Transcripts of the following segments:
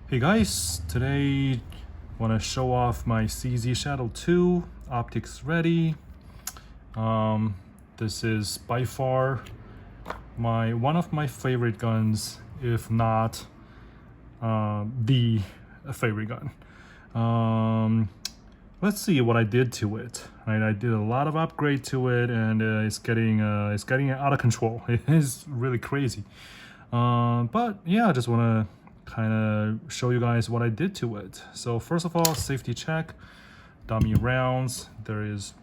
Hey guys, today want to show off my CZ Shadow 2 optics ready. This is by far one of my favorite guns, if not the favorite gun. Let's see what I did to it. Right, I did a lot of upgrade to it, and it's getting out of control. It is really crazy. But yeah, I just want to kind of show you guys what I did to it. So first of all, safety check, dummy rounds. There's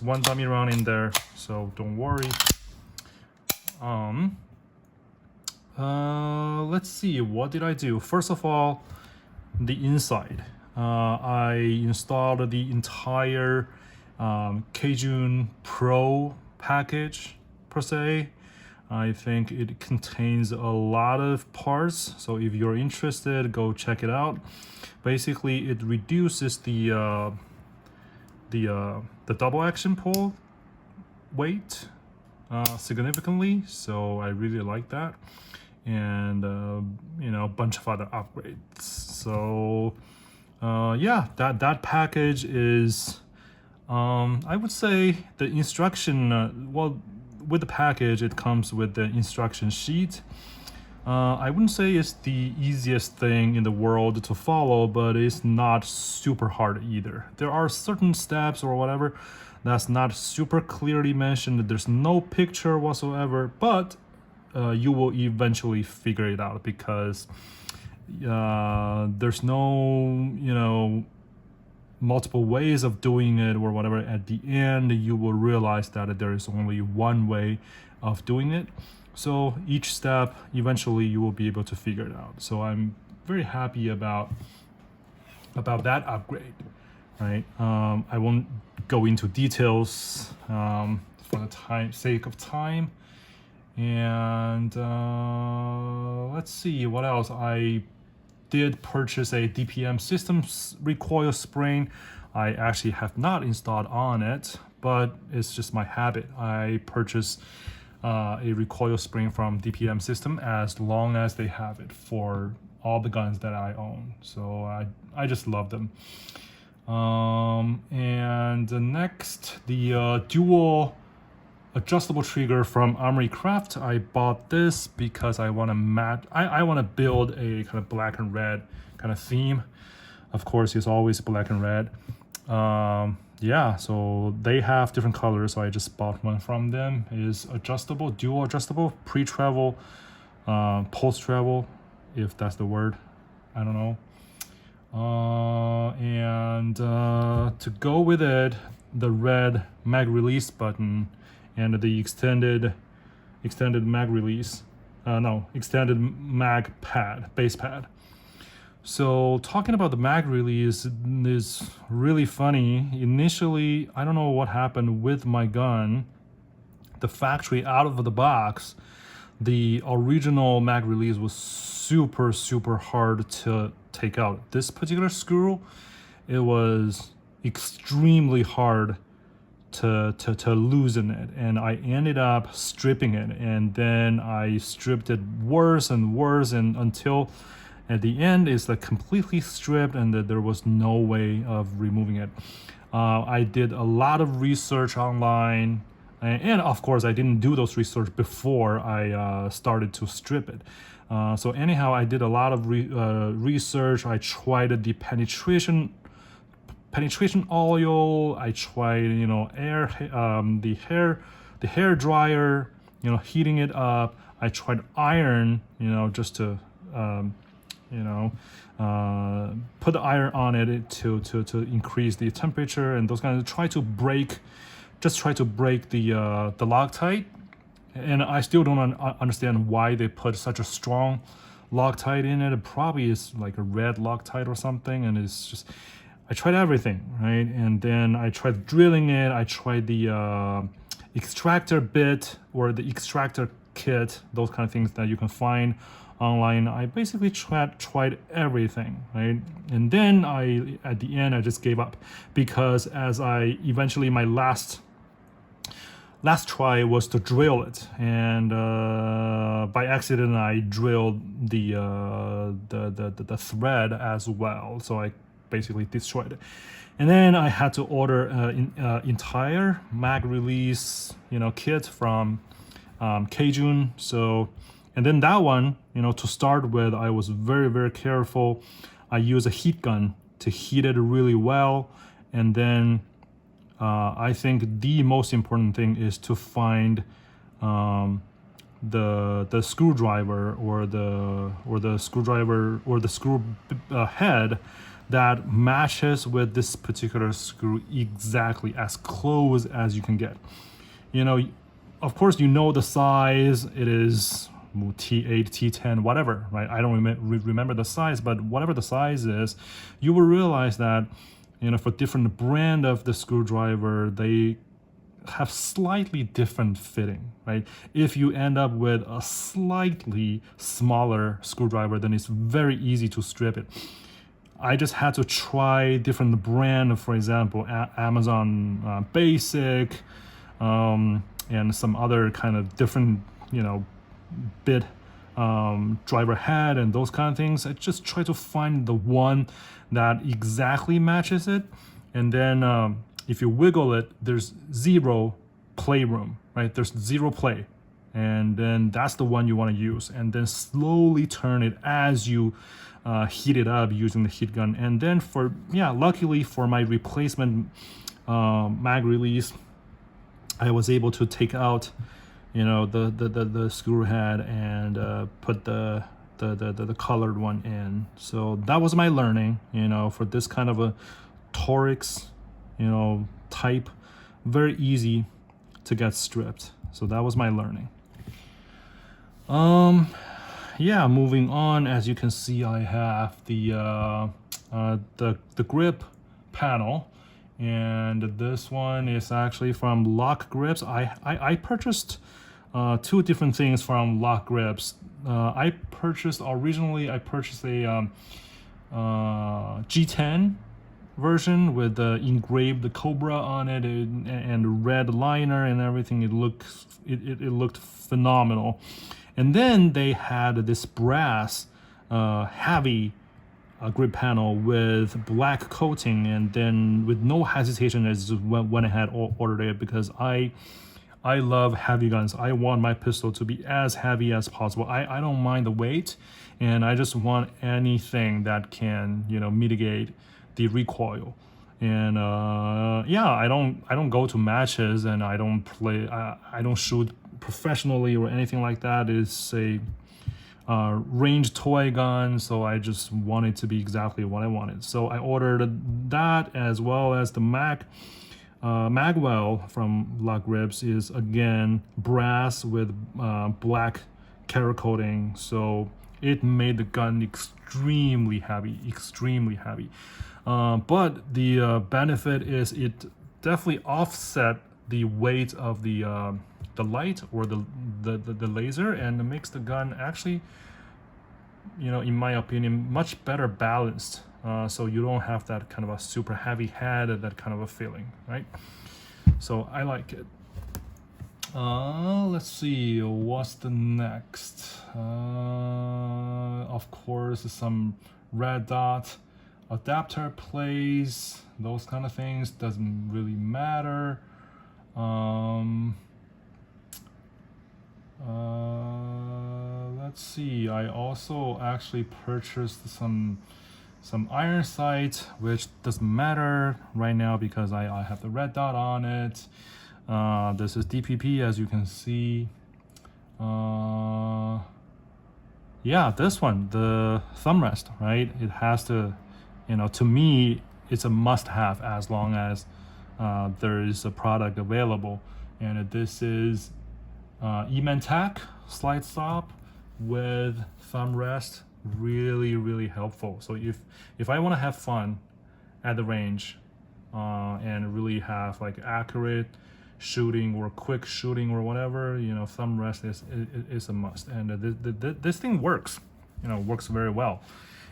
one dummy round in there, so don't worry. Let's see, what did I do? First of all, the inside. I installed the entire Kjun Pro package per se. I think it contains a lot of parts, so if you're interested, go check it out. Basically, it reduces the double action pull weight significantly, so I really like that. And a bunch of other upgrades. So yeah, that package is I would say the instruction with the package, it comes with the instruction sheet. I wouldn't say it's the easiest thing in the world to follow, but it's not super hard either. There are certain steps or whatever that's not super clearly mentioned. There's no picture whatsoever, but you will eventually figure it out, because there's no multiple ways of doing it or whatever. At the end, you will realize that there is only one way of doing it. So each step, eventually you will be able to figure it out. So I'm very happy about that upgrade, right? I won't go into details for the sake of time. And let's see what else. I did purchase a DPM systems recoil spring. I actually have not installed on it, but it's just my habit. I purchase a recoil spring from DPM system as long as they have it for all the guns that I own. So I just love them. And the next, the dual adjustable trigger from Armory Craft. I bought this because I want to I want to build a kind of black and red kind of theme. Of course, it's always black and red. Yeah, so they have different colors, so I just bought one from them. It is adjustable, dual adjustable, pre-travel, post-travel, if that's the word. I don't know. And to go with it, the red mag release button and the extended mag release, extended mag pad, base pad. So talking about the mag release is really funny. Initially, I don't know what happened with my gun. The factory out of the box, the original mag release was super hard to take out. This particular screw, it was extremely hard to loosen it, and I ended up stripping it, and then I stripped it worse and worse, and until at the end it's like completely stripped, and that there was no way of removing it. I did a lot of research online, and of course I didn't do those research before I started to strip it. So anyhow, I did a lot of research. I tried the penetration oil. I tried, air, the hair dryer, heating it up. I tried iron, just to, put the iron on it to increase the temperature and those kinds of, try to break the Loctite. And I still don't understand why they put such a strong Loctite in it. It probably is like a red Loctite or something, and it's just, I tried everything, right? And then I tried drilling it. I tried the extractor bit or the extractor kit, those kind of things that you can find online. I basically tried everything, right? And then at the end, I just gave up, because as I eventually, my last last try was to drill it, and by accident I drilled the thread as well, so I basically destroyed it. And then I had to order entire mag release kit from Kjun. So, and then that one, to start with, I was very careful. I used a heat gun to heat it really well, and then I think the most important thing is to find the screwdriver or the screwdriver or the screw head that matches with this particular screw exactly, as close as you can get. Of course, the size. It is T8, T10, whatever, right? I don't remember the size, but whatever the size is, you will realize that for different brand of the screwdriver, they have slightly different fitting, right? If you end up with a slightly smaller screwdriver, then it's very easy to strip it. I just had to try different brand, for example, Amazon Basic, and some other kind of different, bit driver head and those kind of things. I just try to find the one that exactly matches it, and then if you wiggle it, there's zero playroom, right? There's zero play, and then that's the one you want to use, and then slowly turn it as you heat it up using the heat gun. And then luckily for my replacement mag release, I was able to take out the screw head and put the colored one in. So that was my learning, for this kind of a Torx type, very easy to get stripped. So that was my learning. Moving on, as you can see, I have the grip panel, and this one is actually from Lock Grips. I purchased two different things from Lock Grips. Originally I purchased a G10 version with the engraved Cobra on it, and red liner and everything. It looked phenomenal. And then they had this brass heavy grip panel with black coating, and then with no hesitation I just went ahead and ordered it, because I love heavy guns. I want my pistol to be as heavy as possible. I don't mind the weight, and I just want anything that can mitigate the recoil. And I don't go to matches, and I don't play. I don't shoot professionally or anything like that. It's a range toy gun, so I just want it to be exactly what I wanted. So I ordered that, as well as the magwell from Lock Grips is again brass with black Cara coating, so it made the gun extremely heavy. But the benefit is it definitely offset the weight of the light or the laser, and it makes the gun actually, in my opinion, much better balanced. So you don't have that kind of a super heavy head, that kind of a feeling, right? So I like it. Let's see, what's the next? Of course, some red dot adapter plays, those kind of things, doesn't really matter. Let's see, I also actually purchased some iron sight, which doesn't matter right now because I have the red dot on it. This is DPP, as you can see. This one, the thumb rest, right? It has to, to me, it's a must-have as long as there is a product available. And this is E-Mantac slide stop with thumb rest. Really helpful. So if I want to have fun at the range and really have like accurate shooting or quick shooting or whatever, thumb rest is a must. And this thing works, works very well,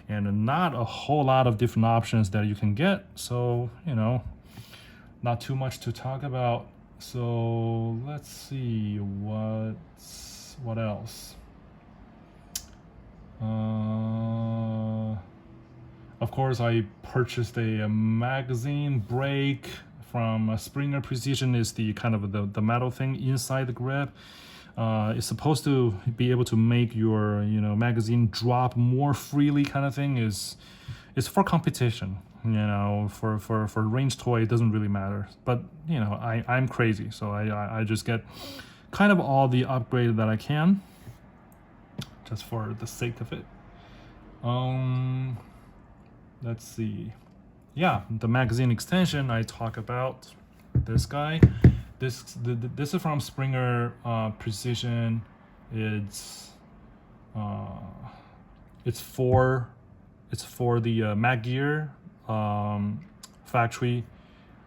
and not a whole lot of different options that you can get. So not too much to talk about So let's see what else. Of course, I purchased a magazine brake from Springer Precision. Is the kind of the metal thing inside the grip. It's supposed to be able to make your magazine drop more freely, kind of thing. It's for competition. For range toy, it doesn't really matter. But I'm crazy, so I just get kind of all the upgrade that I can, just for the sake of it. Let's see. Yeah, the magazine extension I talk about. This guy. This is from Springer Precision. It's for the Mag Gear factory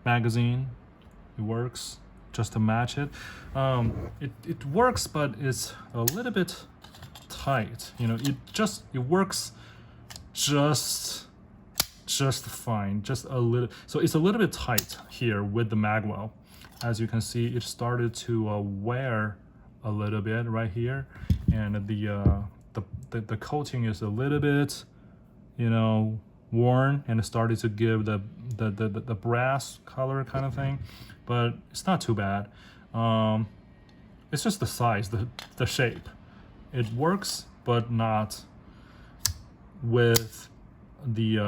magazine. It works just to match it. It works, but it's a little bit tight. It works just fine, just a little. So it's a little bit tight here with the magwell. As you can see, it started to wear a little bit right here, and the coating is a little bit worn, and it started to give the brass color kind of thing, but it's not too bad. It's just the size, the shape. It works, but not with the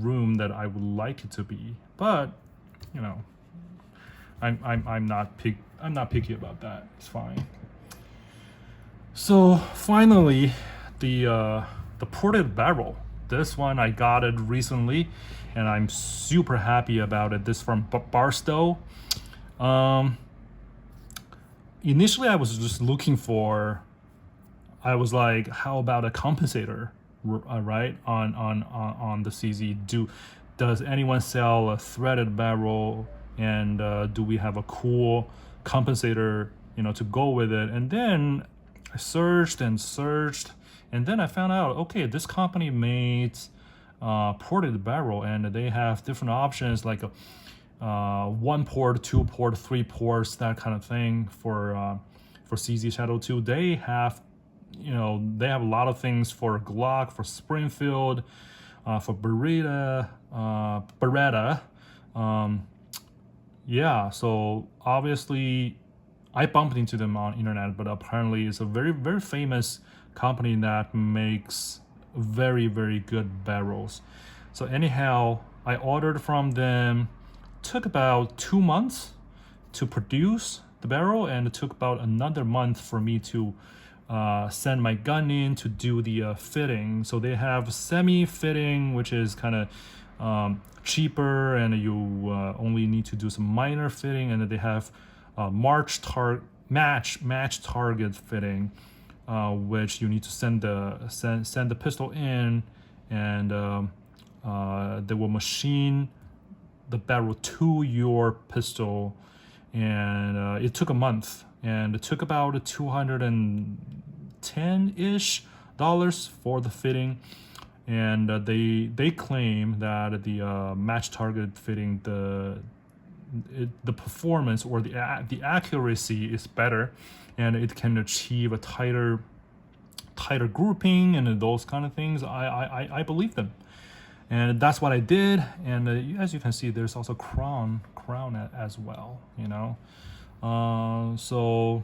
room that I would like it to be. But I'm not picky about that. It's fine. So finally, the ported barrel. This one I got it recently, and I'm super happy about it. This from Bar-Sto. Initially, I was just looking for. I was like, how about a compensator, right? On the CZ. Does anyone sell a threaded barrel, and do we have a cool compensator, to go with it? And then I searched, and then I found out, okay, this company made ported barrel, and they have different options like a 1 port, 2 port, 3 ports, that kind of thing for CZ Shadow 2. They have a lot of things for Glock, for Springfield, for Beretta. Yeah, so obviously I bumped into them on internet, but apparently it's a very, very famous company that makes very, very good barrels. So anyhow, I ordered from them. Took about 2 months to produce the barrel, and it took about another month for me to send my gun in to do the fitting. So they have semi-fitting, which is kind of cheaper, and you only need to do some minor fitting. And then they have match target fitting, which you need to send the pistol in, and they will machine the barrel to your pistol. And it took a month, and it took about $210-ish for the fitting. And they claim that the match target fitting, the performance or the accuracy is better, and it can achieve a tighter grouping and those kind of things. I believe them, and that's what I did. And as you can see, there's also crown as well. So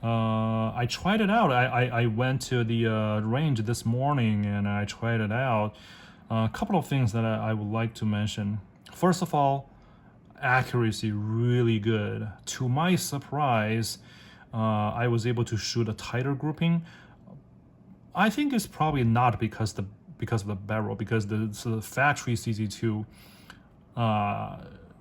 I tried it out. I went to the range this morning, and I tried it out. A couple of things that I would like to mention. First of all, accuracy really good. To my surprise, I was able to shoot a tighter grouping. I think it's probably not because of the barrel, because the factory CZ2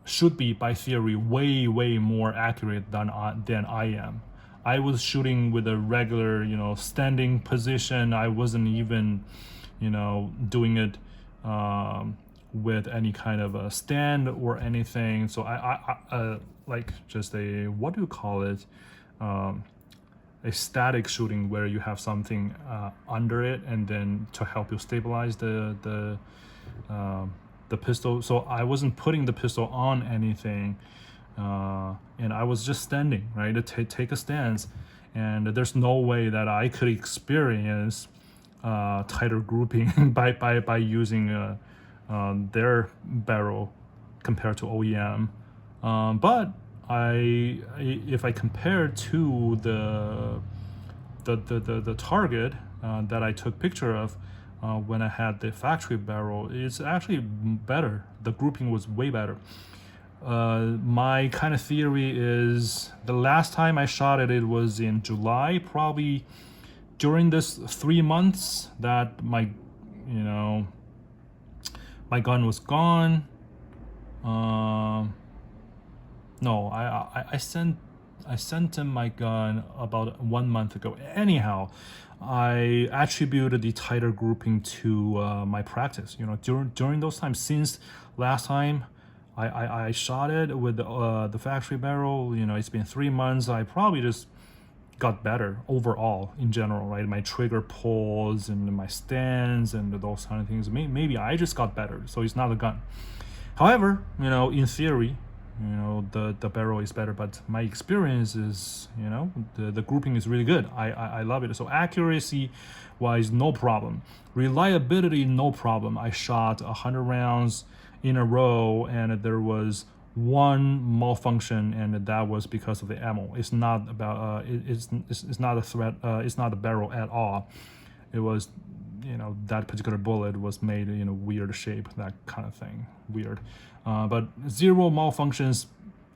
should be, by theory, way more accurate than I am. I was shooting with a regular, standing position. I wasn't even, doing it with any kind of a stand or anything. So I like just a, what do you call it? A static shooting, where you have something under it, and then to help you stabilize the pistol. So I wasn't putting the pistol on anything. and I was just standing, right, to take a stance, and there's no way that I could experience tighter grouping by using their barrel compared to OEM. But if I compare to the target that I took picture of when I had the factory barrel, it's actually better. The grouping was way better. My kind of theory is the last time I shot it, it was in July, probably during this 3 months that my gun was gone. No, I sent him my gun about 1 month ago. Anyhow, I attributed the tighter grouping to my practice. During those times, since last time I shot it with the factory barrel, it's been 3 months. I probably just got better overall in general, right? My trigger pulls and my stance and those kind of things. Maybe I just got better, so it's not a gun. However, in theory, the barrel is better, but my experience is, the grouping is really good. I love it. So accuracy wise, no problem. Reliability, no problem. I shot 100 rounds in a row, and there was one malfunction, and that was because of the ammo. It's not about it's not a threat. It's not a barrel at all. It was, that particular bullet was made in a weird shape, that kind of thing, weird. But zero malfunctions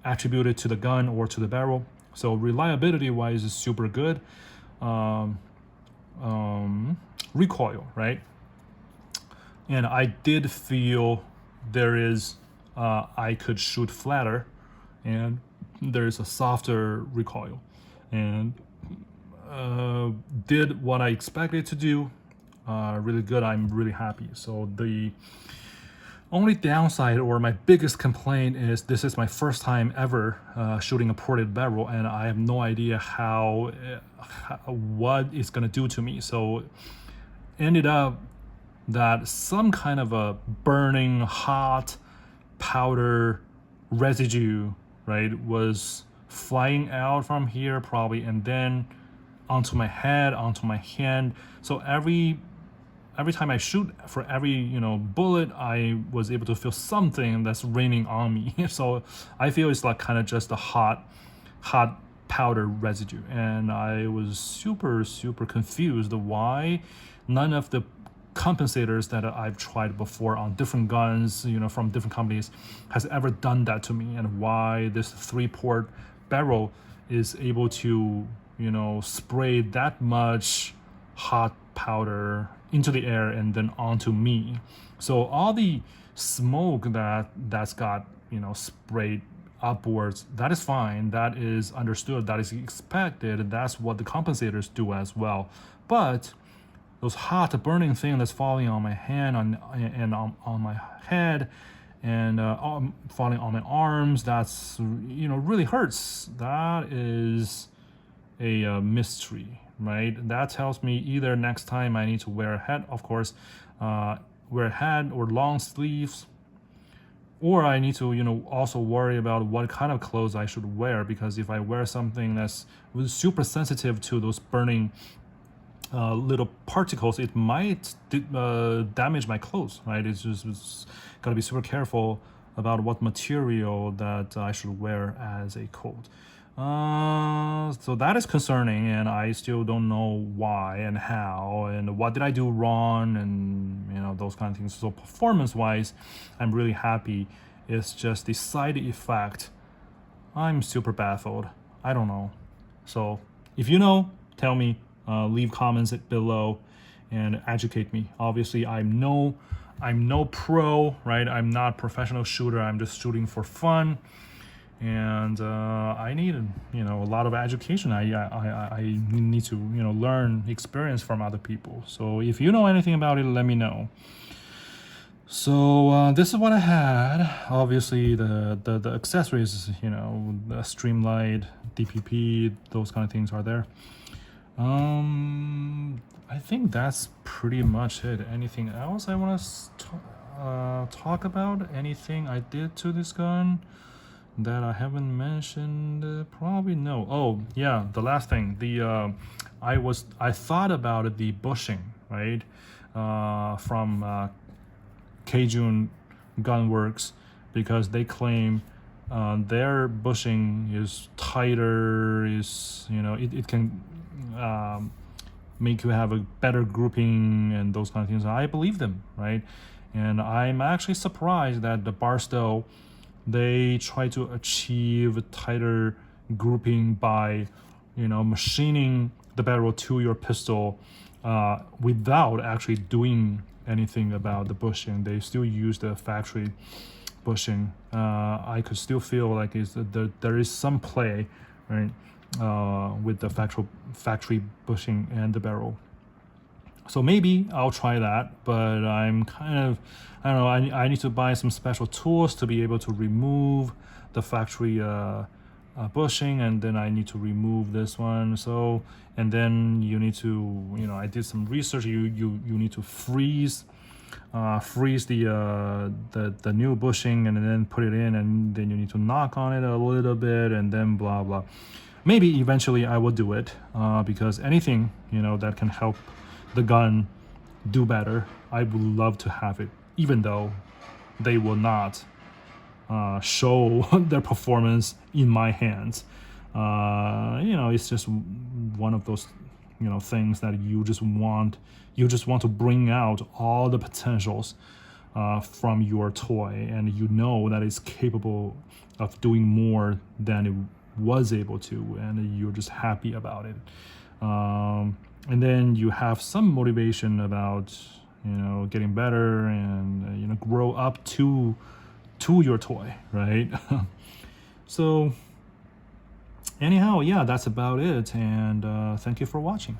attributed to the gun or to the barrel. So reliability wise is super good. Recoil, right? And I did feel there is I could shoot flatter, and there's a softer recoil, and did what I expected to do. Really good. I'm really happy. So the only downside, or my biggest complaint, is this is my first time ever shooting a ported barrel, and I have no idea what it's gonna do to me. So ended up that some kind of a burning hot powder residue, right, was flying out from here probably, and then onto my head, onto my hand. So every time I shoot, for every bullet, I was able to feel something that's raining on me. So I feel it's like kind of just a hot powder residue, and I was super confused why none of the compensators that I've tried before on different guns, from different companies, has ever done that to me, and why this 3-port barrel is able to spray that much hot powder into the air and then onto me. So all the smoke that's got sprayed upwards, that is fine, that is understood, that is expected, that's what the compensators do as well. But those hot burning thing that's falling on my hand and on my head, and falling on my arms, that's really hurts. That is a mystery, right? That tells me either next time I need to wear a hat, of course, wear a hat or long sleeves, or I need to also worry about what kind of clothes I should wear, because if I wear something that's super sensitive to those burning little particles, it might damage my clothes, right? It's gotta be super careful about what material that I should wear as a coat. So that is concerning, and I still don't know why and how and what did I do wrong, and those kind of things. So performance-wise, I'm really happy. It's just the side effect. I'm super baffled. I don't know. So if you know, tell me. Leave comments below and educate me. Obviously, I'm no pro, right? I'm not a professional shooter. I'm just shooting for fun, and I need a lot of education. I need to learn experience from other people. So if you know anything about it, let me know. So this is what I had. Obviously, the accessories, the Streamlight, DPP, those kind of things are there. I think that's pretty much it. Anything else I want to talk about? Anything I did to this gun? that I haven't mentioned? Probably no. Oh yeah, the last thing. I thought about the bushing, right? From Cajun Gunworks, because they claim their bushing is tighter, is, it can make you have a better grouping and those kind of things. I believe them, right? And I'm actually surprised that the Bar-Sto, they try to achieve tighter grouping by, machining the barrel to your pistol without actually doing anything about the bushing. They still use the factory bushing. I could still feel like there is some play, right, with the factory bushing and the barrel. So maybe I'll try that, but I'm kind of, I don't know, I need to buy some special tools to be able to remove the factory bushing, and then I need to remove this one. So, and then you need to, I did some research. You need to freeze the new bushing and then put it in, and then you need to knock on it a little bit, and then blah blah. Maybe eventually I will do it because anything that can help the gun do better, I would love to have it, even though they will not show their performance in my hands. It's just one of those things that you just want to bring out all the potentials from your toy, and that it's capable of doing more than it was able to, and you're just happy about it. And then you have some motivation about getting better and grow up to your toy, right? So anyhow, yeah, that's about it, and thank you for watching.